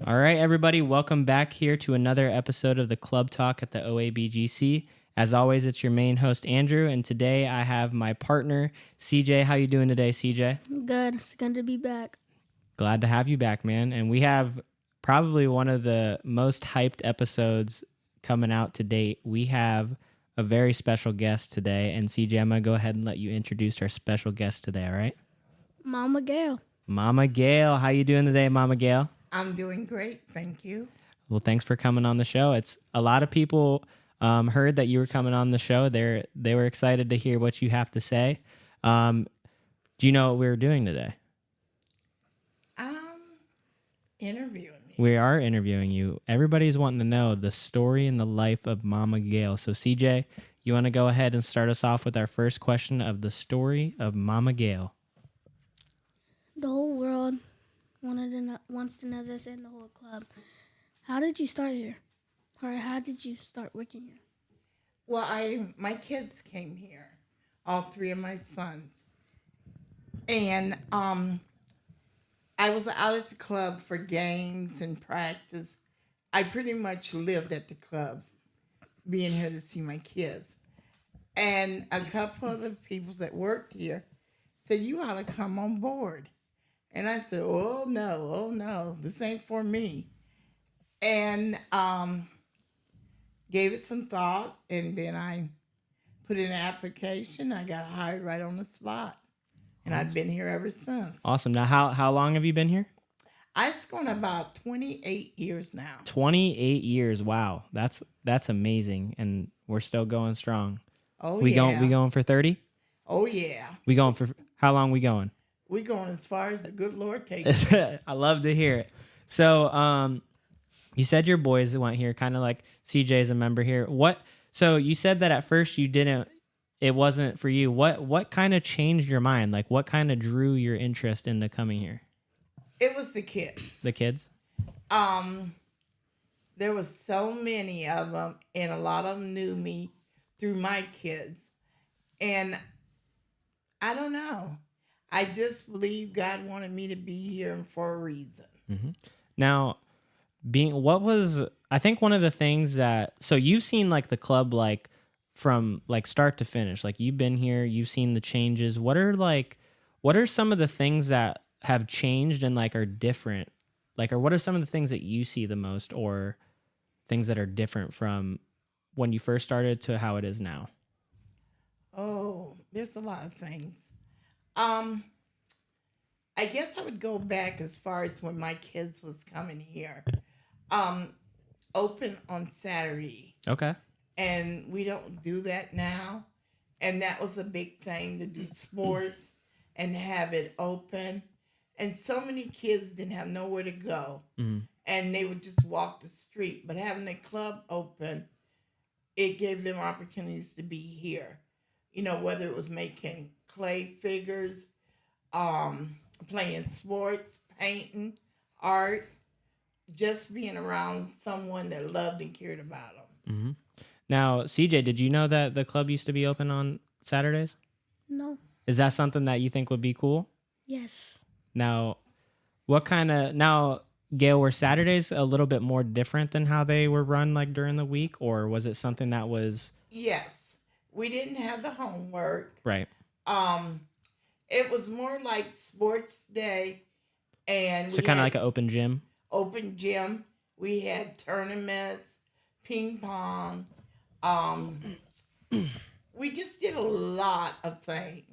All right, everybody, welcome back here to another episode of the Club Talk at the OABGC. As always, it's your main host, Andrew, and today I have my partner, CJ. How you doing today, CJ? Good. It's good to be back. Glad to have you back, man. And we have probably one of the most hyped episodes coming out to date. We have a very special guest today, and CJ, I'm going to go ahead and let you introduce our special guest today, all right? Mama Gail. Mama Gail. How you doing today, Mama Gail? I'm doing great, thank you. Well, thanks for coming on the show. It's a lot of people heard that you were coming on the show. They were excited to hear what you have to say. Do you know what we were doing today? Interviewing me. We are interviewing you. Everybody's wanting to know the story and the life of Mama Gail. So, CJ, you want to go ahead and start us off with our first question of the story of Mama Gail? The whole world wants to know this in the whole club. How did you start here? Or how did you start working here? Well, my kids came here, all three of my sons. And I was out at the club for games and practice. I pretty much lived at the club, being here to see my kids. And a couple of the people that worked here said, you ought to come on board. And I said, oh no, this ain't for me. And gave it some thought, and then I put in an application. I got hired right on the spot. And I've been here ever since. Awesome. Now, how long have you been here? It's going about 28 years now. 28 years. Wow. That's amazing. And we're still going strong. Oh, we yeah. We going for 30? Oh, yeah. We going for, how long we going? We're going as far as the good Lord takes us. I love to hear it. So, you said your boys went here, kind of like CJ's a member here. So you said that at first it wasn't for you. What kind of changed your mind? Like, what kind of drew your interest into coming here? It was the kids. The kids? There was so many of them, and a lot of them knew me through my kids. And I don't know. I just believe God wanted me to be here for a reason. Mm-hmm. Now, I think one of the things so you've seen like the club, like from like start to finish, like you've been here, you've seen the changes. What are some of the things that have changed and like are different? Like, or what are some of the things that you see the most, or things that are different from when you first started to how it is now? Oh, there's a lot of things. I guess I would go back as far as when my kids was coming here. Open on Saturday. Okay. And we don't do that now. And that was a big thing, to do sports and have it open. And so many kids didn't have nowhere to go. Mm-hmm. And they would just walk the street. But having the club open, it gave them opportunities to be here. You know, whether it was making clay figures, playing sports, painting, art, just being around someone that loved and cared about them. Mm-hmm. Now, CJ, did you know that the club used to be open on Saturdays? No. Is that something that you think would be cool? Yes. Now, Gail, were Saturdays a little bit more different than how they were run like during the week, or was it something that was... Yes. We didn't have the homework. Right. It was more like sports day, and so kind of like an open gym. Open gym. We had tournaments, ping pong. We just did a lot of things.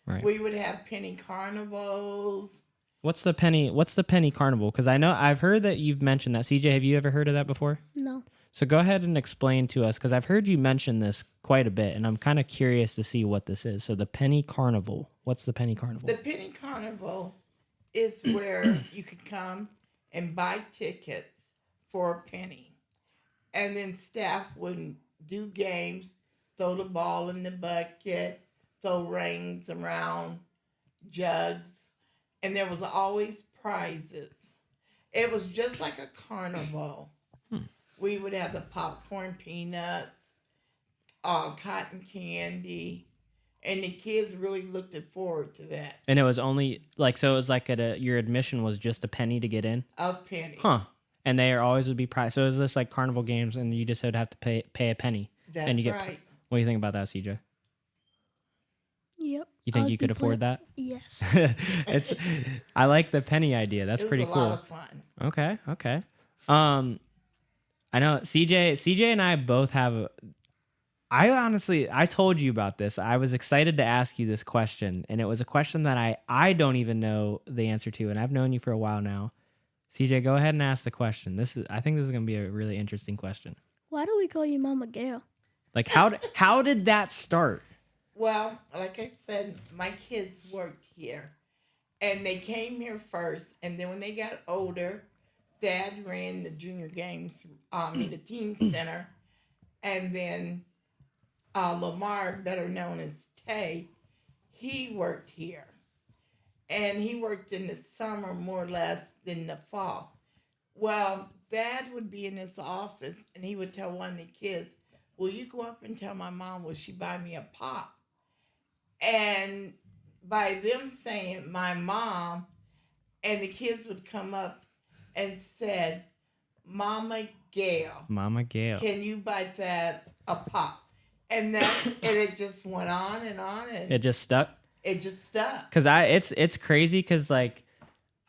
Right. We would have penny carnivals. What's the penny carnival? Because I've heard that you've mentioned that. CJ, have you ever heard of that before? No. So go ahead and explain to us, because I've heard you mention this quite a bit, and I'm kind of curious to see what this is. So the penny carnival. What's the penny carnival? The penny carnival is where you could come and buy tickets for a penny. And then staff would do games, throw the ball in the bucket, throw rings around, jugs, and there was always prizes. It was just like a carnival. We would have the popcorn, peanuts, cotton candy, and the kids really looked forward to that. And it was only like, so it was like your admission was just a penny to get in? A penny. Huh. and they are always would be priced. So it was just like carnival games, and you just would have to pay a penny, That's and you get. right. What do you think about that, CJ? Yep. You think I'll you could keep afford playing- that? Yes. It's. I like the penny idea. That's It was pretty a cool. lot of fun. Okay. I know CJ and I both have. I told you about this. I was excited to ask you this question, and it was a question that I don't even know the answer to, and I've known you for a while now. CJ, go ahead and ask the question. I think this is going to be a really interesting question. Why do we call you Mama Gail? Like how did that start? Well, like I said, my kids worked here, and they came here first, and then when they got older, Dad ran the junior games in the teen center, and then Lamar, better known as Tay, he worked here. And he worked in the summer more or less than the fall. Well, Dad would be in his office and he would tell one of the kids, "Will you go up and tell my mom, will she buy me a pop?" And by them saying my mom, and the kids would come up and said, "Mama Gail, Mama Gail. can you buy that a pop?" And it just went on and on, and It just stuck. it just stuck. Cause it's crazy. Cause like,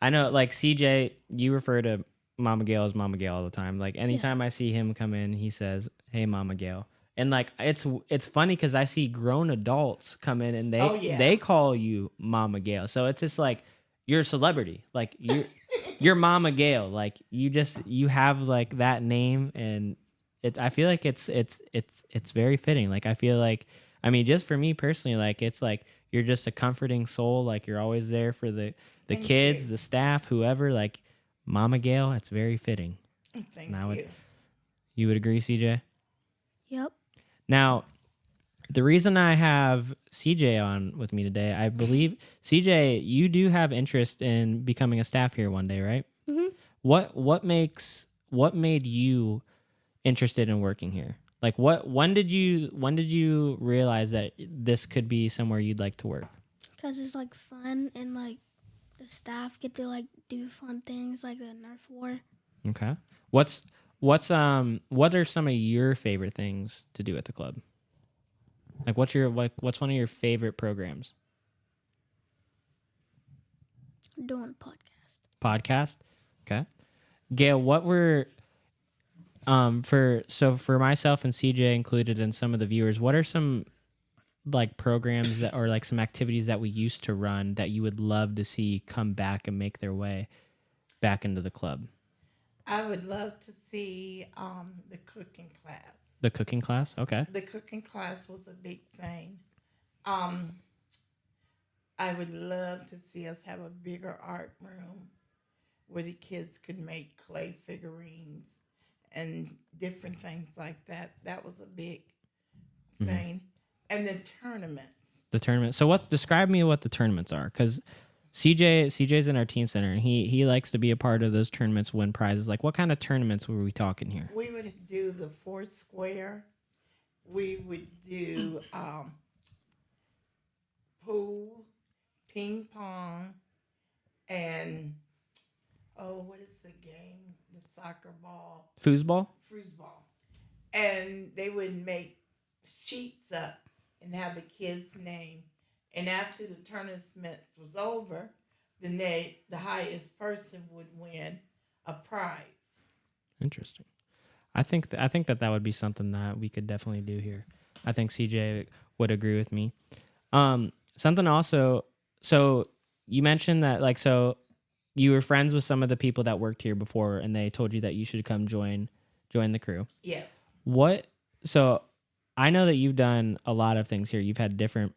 I know like CJ, you refer to Mama Gail as Mama Gail all the time. Like anytime I see him come in, he says, "Hey, Mama Gail." And like, it's funny cause I see grown adults come in and they call you Mama Gail. So it's just like, you're a celebrity. Like you're Mama Gail. Like you have like that name, and I feel like it's very fitting. Like I feel like, I mean, just for me personally, like it's like you're just a comforting soul. Like you're always there for the kids, the staff, whoever. Like Mama Gail, it's very fitting. Thank you. You would agree, CJ? Yep. Now, the reason I have CJ on with me today, I believe CJ, you do have interest in becoming a staff here one day, right? Mhm. What made you interested in working here? Like when did you realize that this could be somewhere you'd like to work? Because it's like fun and like the staff get to like do fun things like the Nerf war. Okay. What are some of your favorite things to do at the club? Like what's one of your favorite programs? Doing a podcast. Podcast? Okay. Gail, what were for myself and CJ included and some of the viewers, what are some like programs that or like some activities that we used to run that you would love to see come back and make their way back into the club? I would love to see the cooking class. The cooking class? Okay. The cooking class was a big thing. I would love to see us have a bigger art room where the kids could make clay figurines and different things like that. That was a big thing. And the tournaments. The tournament. So describe me what the tournaments are, because CJ's in our teen center and he likes to be a part of those tournaments, win prizes. Like what kind of tournaments were we talking here? We would do the four square. We would do pool, ping pong, and what is the game? The soccer ball. Foosball? Foosball. And they would make sheets up and have the kid's name. And after the tournament was over, then the highest person would win a prize. Interesting. I think that would be something that we could definitely do here. I think CJ would agree with me. Something also. So you mentioned that like so you were friends with some of the people that worked here before, and they told you that you should come join the crew. Yes. So I know that you've done a lot of things here. You've had different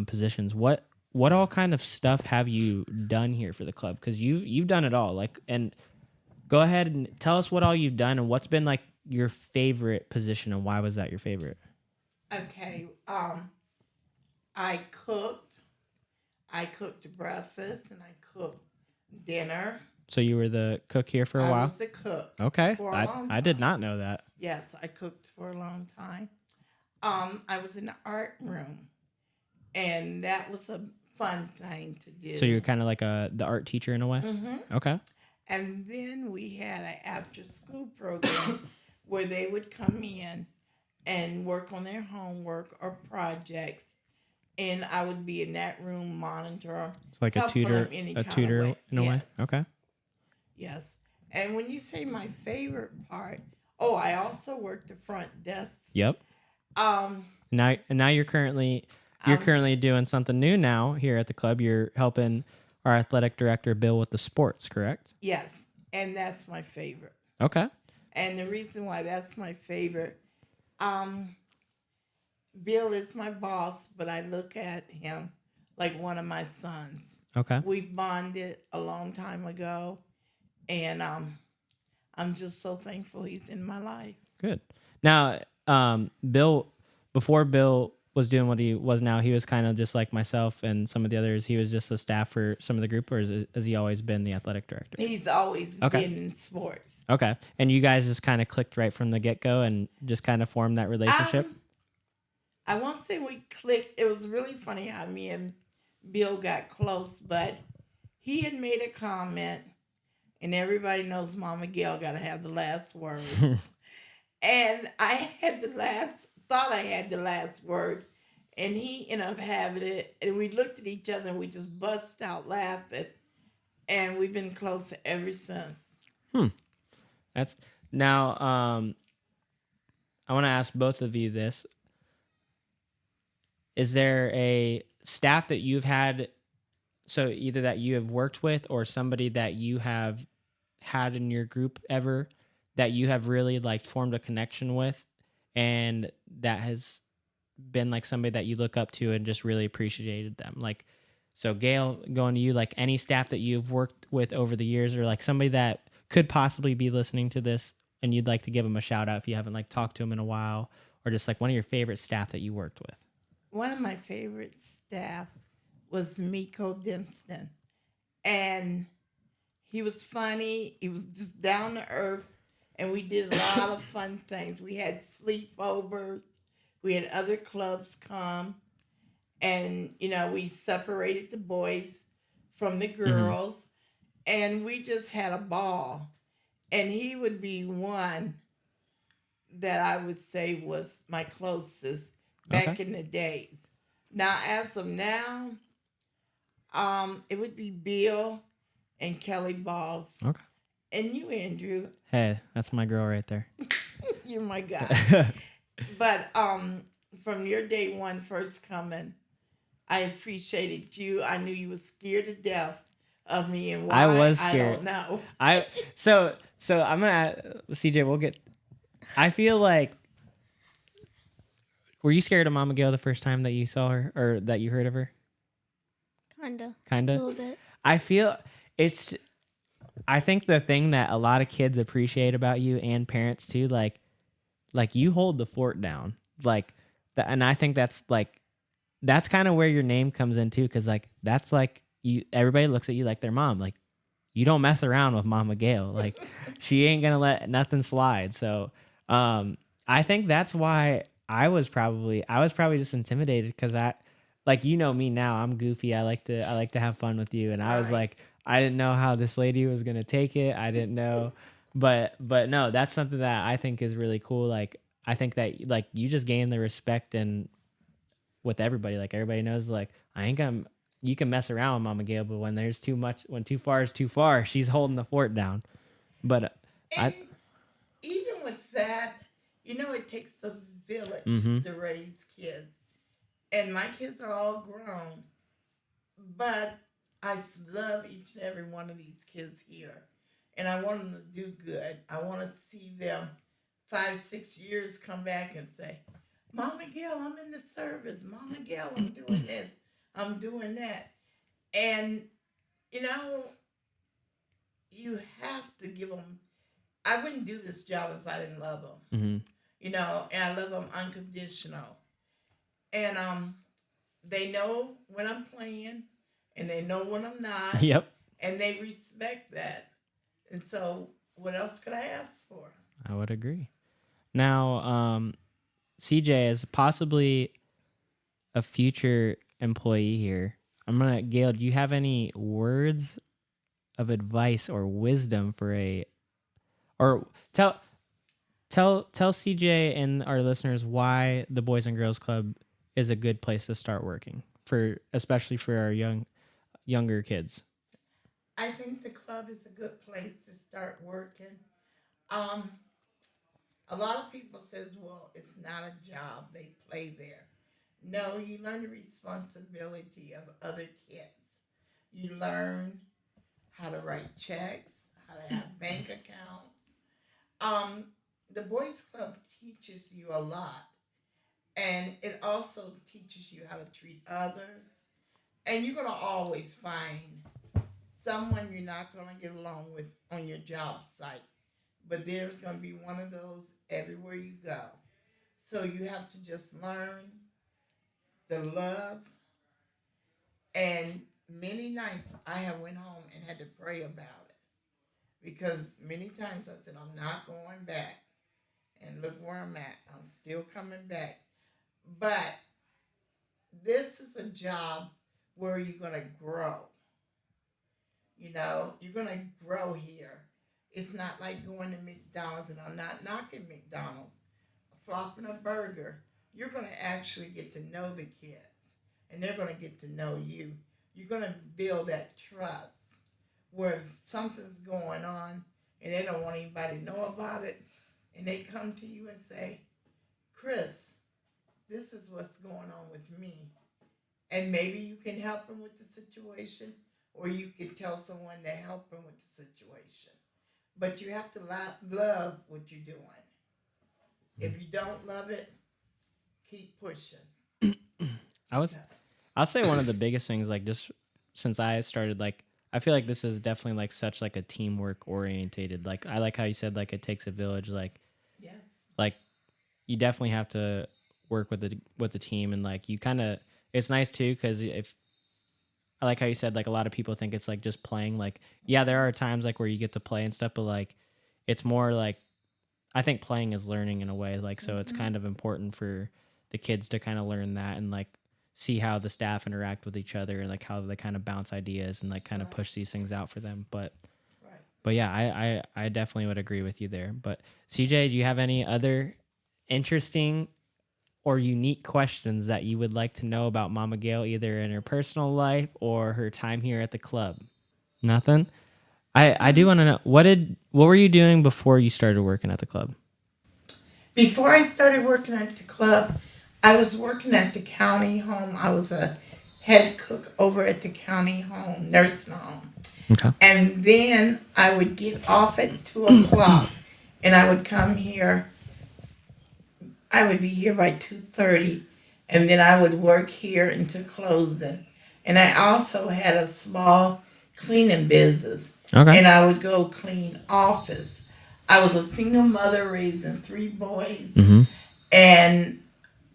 positions. What all kind of stuff have you done here for the club? Because you've done it all. Like, and go ahead and tell us what all you've done and what's been like your favorite position and why was that your favorite? Okay. I cooked. I cooked breakfast and I cooked dinner. So you were the cook here for a while? I was the cook. Okay. For a long time. I did not know that. Yes, I cooked for a long time. I was in the art room, and that was a fun thing to do. So you're kind of like the art teacher in a way? Mm-hmm. Okay. And then we had an after school program where they would come in and work on their homework or projects. And I would be in that room, monitor 'em, It's like helping them any a kind of tutor way. in a way. Yes. Okay. Yes. And when you say my favorite part, oh, I also worked the front desk. Yep. Um, Now you're currently doing something new now here at the club. You're helping our athletic director Bill with the sports, correct? yes, and that's my favorite. Okay. And the reason why that's my favorite, um, Bill is my boss, but I look at him like one of my sons. Okay. We bonded a long time ago, and I'm just so thankful he's in my life. Good. Now, Bill, before Bill was doing what he was now, he was kind of just like myself and some of the others. He was just a staff for some of the group, or has he always been the athletic director? He's always Okay. been in sports. Okay. And you guys just kind of clicked right from the get-go and just kind of formed that relationship? I won't say we clicked. It was really funny how me and Bill got close, but he had made a comment, and everybody knows Mama Gail got to have the last word. And I thought I had the last word, and he ended up having it. And we looked at each other and we just bust out laughing, and we've been close ever since. That's now. I want to ask both of you this: is there a staff that you've had, so either that you have worked with or somebody that you have had in your group ever that you have really like formed a connection with, and that has been like somebody that you look up to and just really appreciated them? Like, so Gail, going to you, like any staff that you've worked with over the years, or like somebody that could possibly be listening to this and you'd like to give them a shout out if you haven't like talked to them in a while, or just like one of your favorite staff that you worked with. One of my favorite staff was Miko Denston. And he was funny. He was just down to earth. And we did a lot of fun things. We had sleepovers. We had other clubs come. And, we separated the boys from the girls. Mm-hmm. And we just had a ball. And he would be one that I would say was my closest back in the days. Now, as of now, it would be Bill and Kelly Balls. Okay. And you, Andrew. Hey, that's my girl right there. You're my guy. But from your day one first coming, I appreciated you. I knew you were scared to death of me, and why, I was scared. I don't know. So I'm gonna CJ. We'll get. I feel like. Were you scared of Mama Gail the first time that you saw her or that you heard of her? Kinda. A little bit. I feel it's. I think the thing that a lot of kids appreciate about you and parents too, like you hold the fort down, like that, and I think that's kind of where your name comes in too, because like that's like you. Everybody looks at you like their mom, like you don't mess around with Mama Gail, like she ain't gonna let nothing slide. So, I think that's why I was probably just intimidated because me now, I'm goofy. I like to have fun with you, and I was like, I didn't know how this lady was gonna take it. I didn't know, but no, that's something that I think is really cool. Like I think that like you just gain the respect and with everybody, like everybody knows, like you can mess around with Mama Gail, but when there's too much, when too far is too far, she's holding the fort down. But even with that, it takes a village to raise kids. And my kids are all grown. But I love each and every one of these kids here. And I want them to do good. I want to see them 5-6 years come back and say, Mama Gail, I'm in the service. Mama Gail, I'm doing this. I'm doing that. And, you have to give them. I wouldn't do this job if I didn't love them. Mm-hmm. And I love them unconditional. And they know when I'm playing, and they know when I'm not. Yep. And they respect that. And so, what else could I ask for? I would agree. Now, CJ is possibly a future employee here. Gail, do you have any words of advice or wisdom for a, or tell CJ and our listeners why the Boys and Girls Club is a good place to start working for, especially for our younger kids. I think the club is a good place to start working. Um, a lot of people says, well, it's not a job. They play there. No, you learn the responsibility of other kids. You learn how to write checks, how to have bank accounts. Um, the Boys Club teaches you a lot, and it also teaches you how to treat others. And you're gonna always find someone you're not gonna get along with on your job site, but there's gonna be one of those everywhere you go. So you have to just learn the love. And many nights I have went home and had to pray about it because many times I said I'm not going back, and look where I'm at. I'm still coming back. But this is a job where you're going to grow. You know, you're going to grow here. It's not like going to McDonald's, and I'm not knocking McDonald's, flopping a burger. You're going to actually get to know the kids, and they're going to get to know you. You're going to build that trust where if something's going on and they don't want anybody to know about it, and they come to you and say, Chris, this is what's going on with me. And maybe you can help them with the situation, or you can tell someone to help them with the situation. But you have to love what you're doing. If you don't love it, keep pushing. I was, I'll say one of the biggest things, like just since I started, like I feel like this is definitely like such like a teamwork orientated. Like I like how you said like it takes a village. Yes. Like you definitely have to work with the team, and like you kind of, it's nice too because if I like how you said like a lot of people think it's like just playing. Like yeah, there are times like where you get to play and stuff, but like it's more like I think playing is learning in a way. Like so, it's kind of important for the kids to kind of learn that and like see how the staff interact with each other and like how they kind of bounce ideas and like kind of push these things out for them. But yeah, I definitely would agree with you there. But CJ, do you have any other interesting or unique questions that you would like to know about Mama Gail, either in her personal life or her time here at the club? Nothing. I do want to know what were you doing before you started working at the club? Before I started working at the club, I was working at the county home. I was a head cook over at the county home, nursing home. Okay. And then I would get off at 2 o'clock, and I would come here. I would be here by 2:30, and then I would work here until closing. And I also had a small cleaning business, Okay. and I would go clean office. I was a single mother raising 3 boys, and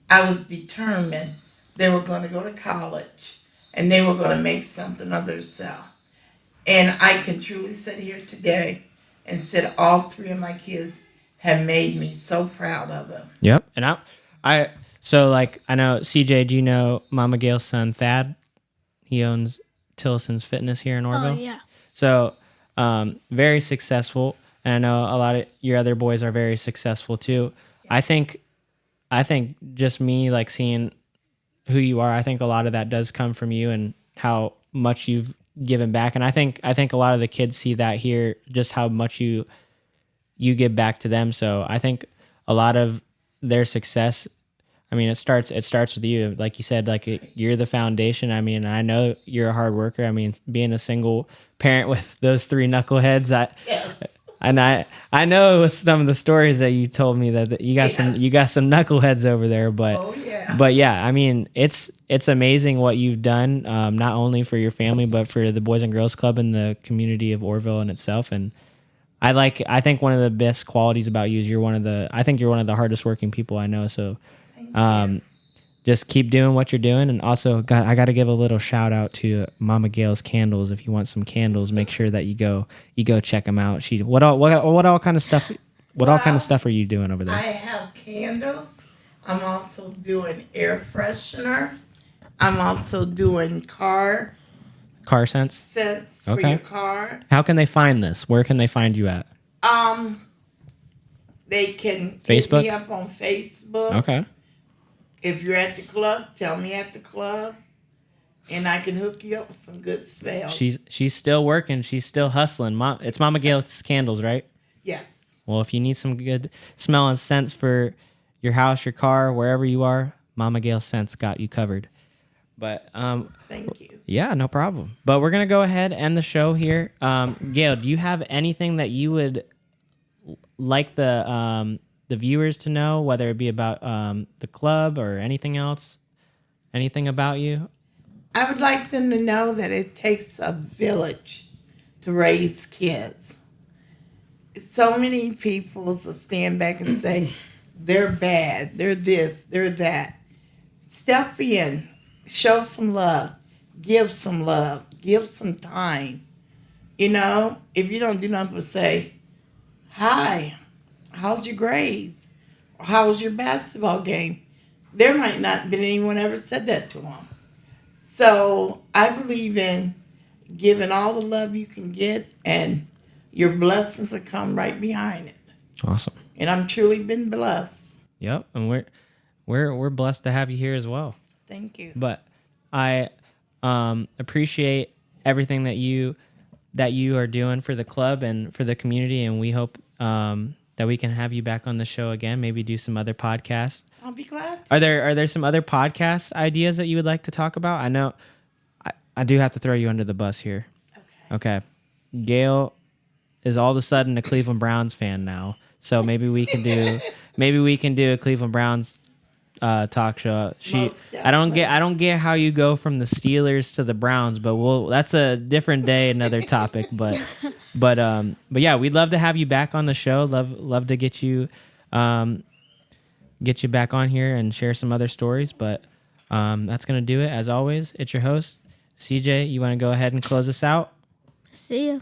I was determined they were going to go to college, and they were going to make something of themselves. And I can truly sit here today and say all 3 of my kids have made me so proud of them. Yep. And so like I know CJ. Do you know Mama Gail's son Thad? He owns Tillison's Fitness here in Orville. Oh, yeah. So very successful, and I know a lot of your other boys are very successful too. Yes. I think just me like seeing who you are, I think a lot of that does come from you and how much you've given back. And I think a lot of the kids see that here, just how much you give back to them. So I think a lot of their success, I mean, it starts with you. Like you said, like you're the foundation. I mean, I know you're a hard worker. I mean, being a single parent with those 3 knuckleheads, Yes. and I know with some of the stories that you told me that you got some knuckleheads over there, but Oh, yeah. but yeah, I mean it's amazing what you've done, not only for your family but for the Boys and Girls Club and the community of Orville in itself. And I think one of the best qualities about you is you're one of the hardest working people I know. So Thank you. just keep doing what you're doing. And also, I got to give a little shout out to Mama Gail's Candles. If you want some candles, make sure that you go check them out. What all kind of stuff? What all kind of stuff are you doing over I there? have candles. I'm also doing air freshener. I'm also doing car Car Sense. Sense for Okay. your car. How can they find this? Where can they find you at? They can hit Facebook? me up on Facebook. Okay. If you're at the club, tell me at the club, and I can hook you up with some good smells. She's still working. She's still hustling. It's Mama Gail's Candles, right? Yes. Well, if you need some good smell and scents for your house, your car, wherever you are, Mama Gail Scents got you covered. But Thank you. yeah, no problem. But we're gonna go ahead and end the show here. Gail, do you have anything that you would like the viewers to know, whether it be about the club or anything else? Anything about you? I would like them to know that it takes a village to raise kids. So many people will stand back and say, they're bad, they're this, they're that. Step in, show some love, give some time. You know, if you don't do nothing but say, hi, how's your grades? Or how was your basketball game? There might not have been anyone ever said that to them. So I believe in giving all the love you can get, and your blessings will come right behind it. Awesome. And I'm truly been blessed. Yep, and we're blessed to have you here as well. Thank you. But I appreciate everything that you are doing for the club and for the community, and we hope that we can have you back on the show again. Maybe do some other podcasts. I'll be glad to. Are there some other podcast ideas that you would like to talk about? I know I do have to throw you under the bus here. Okay. Gail is all of a sudden a Cleveland Browns fan now, so maybe we can do a Cleveland Browns talk show. I don't get how you go from the Steelers to the Browns, but that's a different day, another topic. But yeah, we'd love to have you back on the show. Love to get you back on here and share some other stories. But that's gonna do it. As always, it's your host CJ. You want to go ahead and close us out? See ya.